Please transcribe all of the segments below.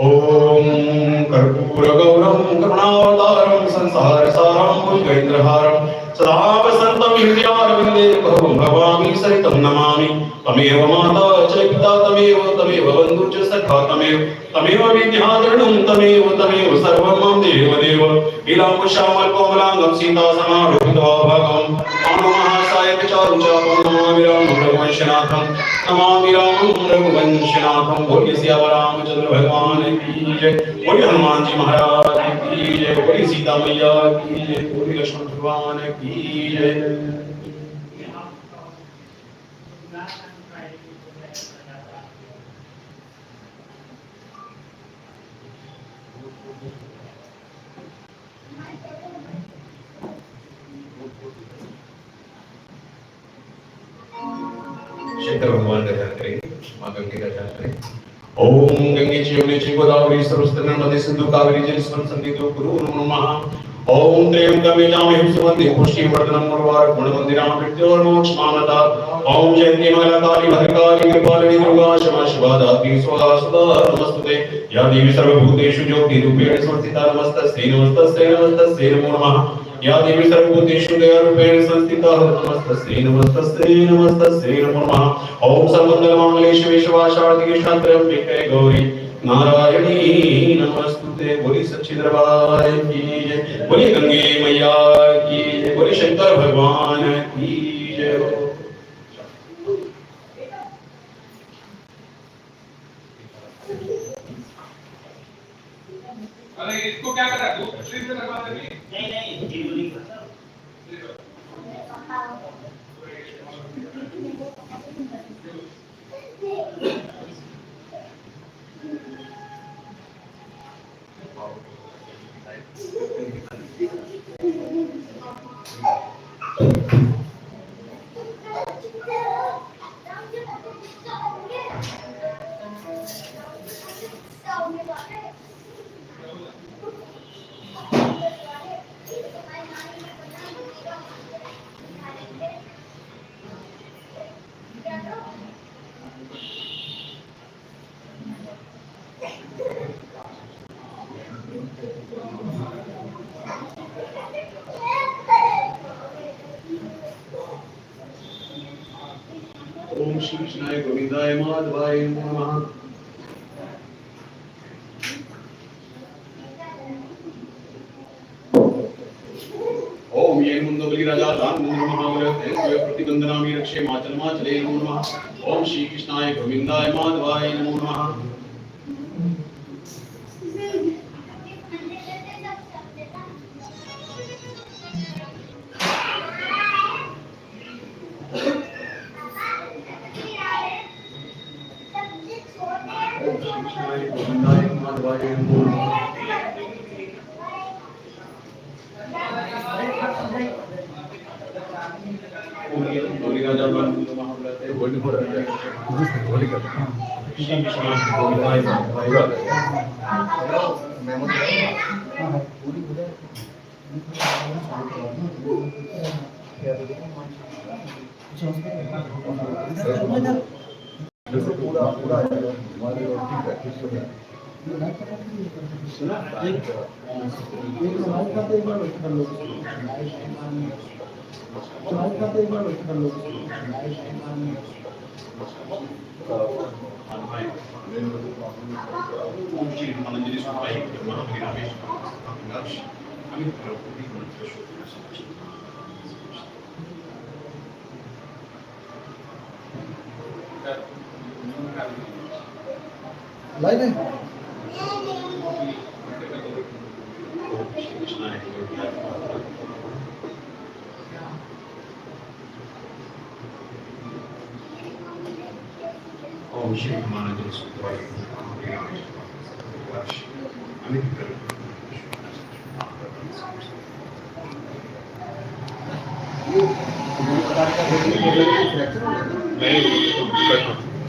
ओम कर्पूरगौरं करुणावतारं संसारसारं भुजगेन्द्रहारं सदा वसन्तं हृदयारविन्दे भवामि सरितं नमामि तमेव माता च पिता तमेव बन्धु च सखा तमेव विद्याधरणं तमेव सर्वं मम देवदेव लीलाकुशामलकोमलाङ्गं सीतासमारोहितभागं मानवमहासायक चारुचापं नमामि रामं रघुवंशनाथं नमामि रामं रघुवंशनाथं बोलिए सियावर रामचंद्र भगवान की जय, बोलिए हनुमान जी महाराज की जय, बोलिए सीता मैया की जय, बोलिए लक्ष्मण भगवान की जय। शंकर भगवान का ध्यान करेंगे, माँ गंगे का ध्यान करेंगे। ओम गंगे च यमुने च गोदावरी सरस्वती नर्मदे सिंधु कावेरी जलेस्मिन् सन्निधिं कुरु नमः। ओम त्र्यंबकं यजामहे सुगन्धिं पुष्टिवर्धनम् उर्वारुकं वन्दिनां मृत्योर्मोक्षमामृतात्। ओम जयन्ती मंगलाकाली भद्रकाली कृपालिनी दुर्गा क्षमा शिवा दात्री स्वाहा सदा नमस्तुते। या देवी सर्वभूतेषु ज्योतिरूपेण संस्थिता नमस्तस्यै नमो नमः। या देवी सर्वभूतेषु दयारूपेण संस्थिता नमस्तस्यै नमो नमः। ओम सर्वमंगलमांगल्ये शिवे सर्वार्थसाधिके शरण्ये गौरी नारायणी नमस्तुते। बोली सच्ची दरबार की जय, बोली गंगे मैया की जय, बोली शंकर भगवान की जय। अरे इसको क्या करा तू श्री से लगवा दे। नहीं जीवनी ओम श्री कृष्णाय गोविंदाय माधवाय नमः। ओम ये मुंदो बलि राजा राम महावरते प्रतिबंधनामि रक्षे माचल माचले नमो नमः। ओम श्री कृष्णाय गोविंदाय माधवाय नमो नमः। लाइन ओम श्री हनुमान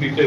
नीचे